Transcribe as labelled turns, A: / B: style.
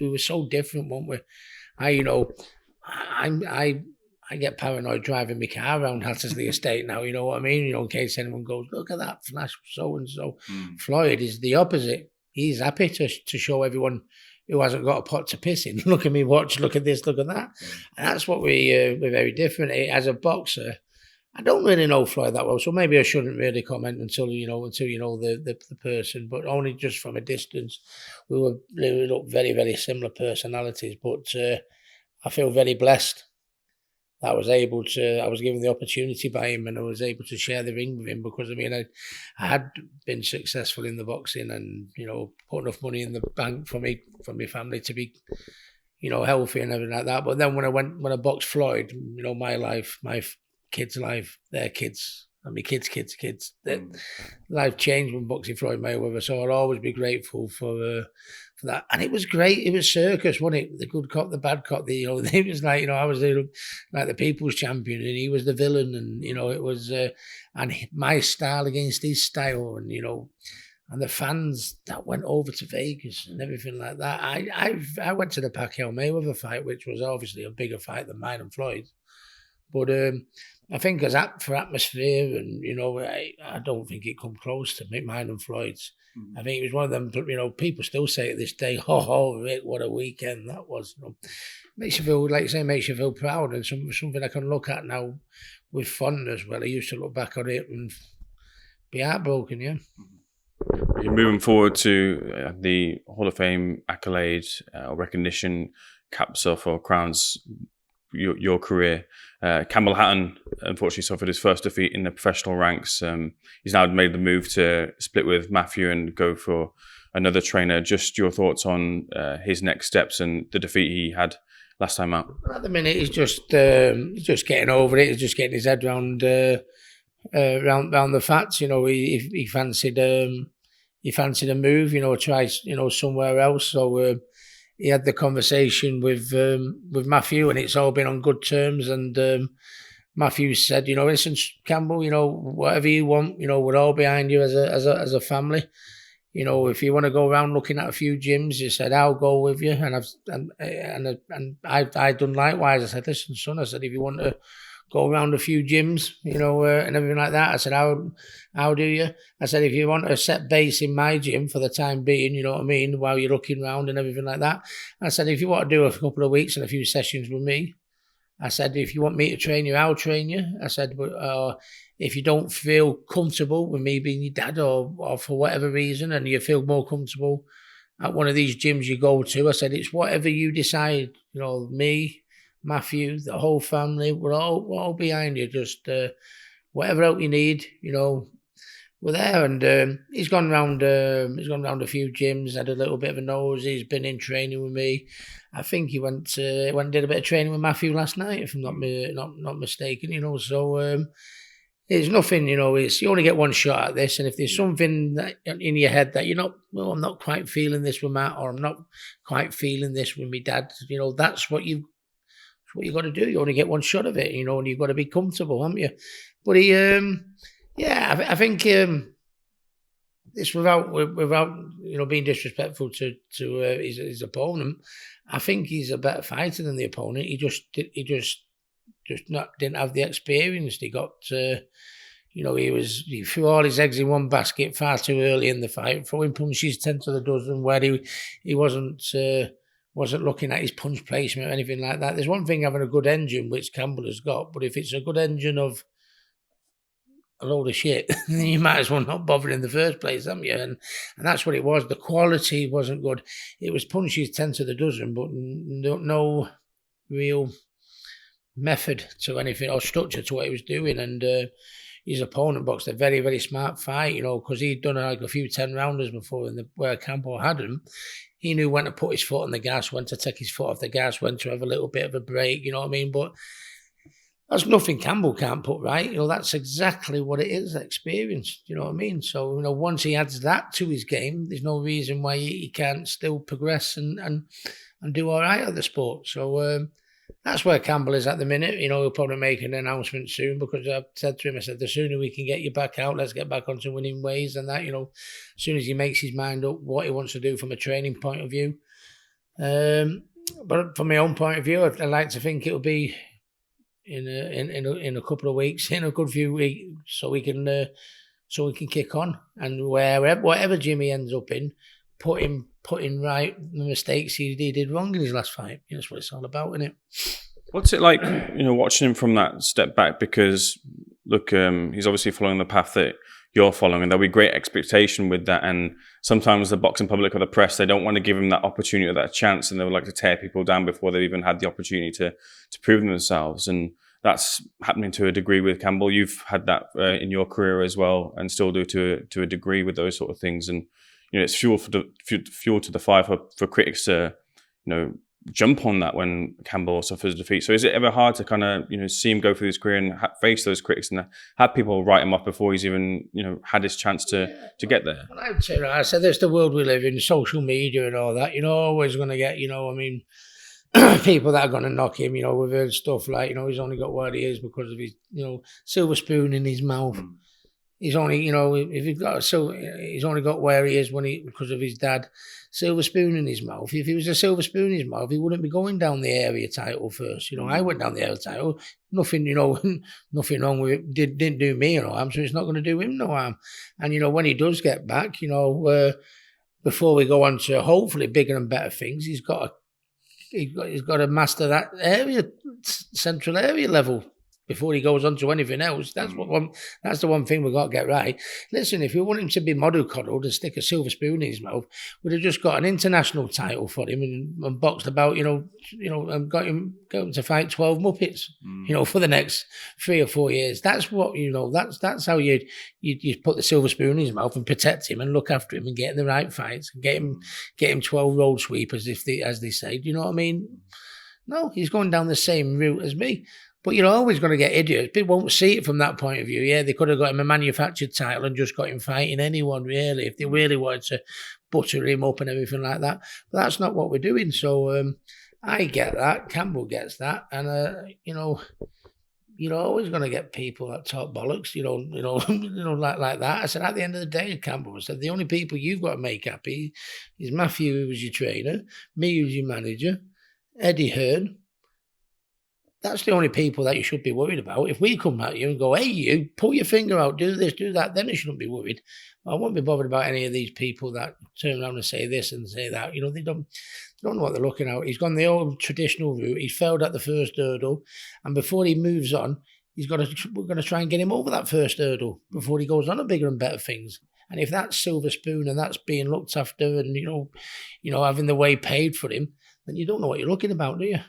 A: we were so different, weren't we? I get paranoid driving my car around Hattersley Estate now, you know what I mean? In case anyone goes, look at that flash so-and-so. Floyd is the opposite. He's happy to show everyone who hasn't got a pot to piss in. Look at me watch, look at this, look at that. And that's what we're very different. As a boxer, I don't really know Floyd that well, so maybe I shouldn't really comment until you know the person, but only just from a distance. We look very, very similar personalities, but I feel very blessed that I was given the opportunity by him, and I was able to share the ring with him, because I had been successful in the boxing and, put enough money in the bank for my family to be, healthy and everything like that. But then when I boxed Floyd, my life, my kids' life, their kids, and my kids' life changed when boxing Floyd Mayweather. So I'll always be grateful for that. And it was great. It was circus, wasn't it? The good cop, the bad cop. It was like, I was like the people's champion, and he was the villain, and it was and my style against his style, and and the fans that went over to Vegas and everything like that. I went to the Pacquiao Mayweather fight, which was obviously a bigger fight than mine and Floyd's, but I think for atmosphere, and I don't think it come close to mine and Floyd's. I think it was one of them. People still say to this day, "Oh, Rick, what a weekend that was!" Makes you feel, like you say, makes you feel proud, and something I can look at now with fondness. Well, I used to look back on it and be heartbroken. Yeah.
B: You're moving forward to the Hall of Fame accolade or recognition, caps off or crowns your career. Campbell Hatton unfortunately suffered his first defeat in the professional ranks. He's now made the move to split with Matthew and go for another trainer. Just your thoughts on his next steps and the defeat he had last time out.
A: At the minute, he's just getting over it. He's just getting his head round the facts. He fancied a move. Try somewhere else. So. He had the conversation with Matthew, and it's all been on good terms. And Matthew said, listen, Campbell, whatever you want, we're all behind you as a family. If you want to go around looking at a few gyms, he said, I'll go with you. And I've done likewise. I said, listen, son, if you want to go around a few gyms, and everything like that. I said, how do you? I said, if you want to set base in my gym for the time being, you know what I mean, while you're looking around and everything like that. I said, if you want to do a couple of weeks and a few sessions with me, I said, if you want me to train you, I'll train you. I said, but if you don't feel comfortable with me being your dad or for whatever reason, and you feel more comfortable at one of these gyms you go to, I said, it's whatever you decide, me, Matthew, the whole family, we're all behind you. Just whatever help you need, we're there. And he's gone round a few gyms, had a little bit of a nose. He's been in training with me. I think he went and did a bit of training with Matthew last night, if I'm not mistaken. So it's nothing. It's, you only get one shot at this, and if there's something in your head that I'm not quite feeling this with Matt, or I'm not quite feeling this with my dad, that's what you got to do. You only get one shot of it, and you've got to be comfortable, haven't you? But he, I think it's without being disrespectful to his opponent. I think he's a better fighter than the opponent. He just didn't have the experience. He got, he threw all his eggs in one basket far too early in the fight, throwing punches 10 to the dozen where he wasn't looking at his punch placement or anything like that. There's one thing having a good engine, which Campbell has got, but if it's a good engine of a load of shit, then you might as well not bother in the first place, haven't you? And that's what it was. The quality wasn't good. It was punches 10 to the dozen, but no real method to anything or structure to what he was doing. And his opponent boxed a very, very smart fight, because he'd done like a few 10-rounders before where Campbell had him. He knew when to put his foot on the gas, when to take his foot off the gas, when to have a little bit of a break, you know what I mean? But that's nothing Campbell can't put right. That's exactly what it is, experience, you know what I mean? So, once he adds that to his game, there's no reason why he can't still progress and do all right at the sport. So that's where Campbell is at the minute. He'll probably make an announcement soon, because I've said to him, I said, the sooner we can get you back out, let's get back onto winning ways and that, as soon as he makes his mind up what he wants to do from a training point of view, But from my own point of view, I like to think it'll be in a couple of weeks, in a good few weeks, so we can kick on, and whatever Jimmy ends up in, putting right the mistakes he did wrong in his last fight. That's what it's all about, isn't it?
B: What's it like, watching him from that step back? Because look, he's obviously following the path that you're following, and there'll be great expectation with that. And sometimes the boxing public or the press, they don't want to give him that opportunity or that chance, and they would like to tear people down before they've even had the opportunity to prove themselves. And that's happening to a degree with Campbell. You've had that in your career as well, and still do to a degree with those sort of things. And it's fuel to the fire for critics to jump on that when Campbell suffers defeat. So is it ever hard to kind of see him go through his career and face those critics and have people write him off before he's even had his chance to get there?
A: Well, I would say, I said, there's the world we live in, social media and all that. Always going to get people that are going to knock him. We've heard stuff like he's only got where he is because of his silver spoon in his mouth. He's only, if he's got he's only got where he is because of his dad. Silver spoon in his mouth. If he was a silver spoon in his mouth, he wouldn't be going down the area title first. I went down the area title. Nothing, nothing wrong with it. Didn't do me no harm, so it's not going to do him no harm. And when he does get back, before we go on to hopefully bigger and better things, he's got to master that area, central area level, before he goes on to anything else. That's the one thing we've got to get right. Listen, if you want him to be mollycoddled and stick a silver spoon in his mouth, we'd have just got an international title for him and boxed about, and got him to fight 12 Muppets, for the next 3 or 4 years. That's what, that's how you put the silver spoon in his mouth and protect him and look after him and get in the right fights and get him 12 road sweepers, as they say. Do you know what I mean? No, he's going down the same route as me. But you're always going to get idiots. People won't see it from that point of view. Yeah, they could have got him a manufactured title and just got him fighting anyone, really, if they really wanted to butter him up and everything like that. But that's not what we're doing. So I get that. Campbell gets that. And, you're always going to get people that talk bollocks, like that. I said, at the end of the day, Campbell, I said, the only people you've got to make happy is Matthew, who was your trainer, me, who's your manager, Eddie Hearn. That's the only people that you should be worried about. If we come at you and go, hey, you, pull your finger out, do this, do that, then you shouldn't be worried. I won't be bothered about any of these people that turn around and say this and say that. They don't know what they're looking at. He's gone the old traditional route. He's failed at the first hurdle. And before he moves on, we're going to try and get him over that first hurdle before he goes on to bigger and better things. And if that's silver spoon and that's being looked after and, having the way paid for him, then you don't know what you're looking about, do you?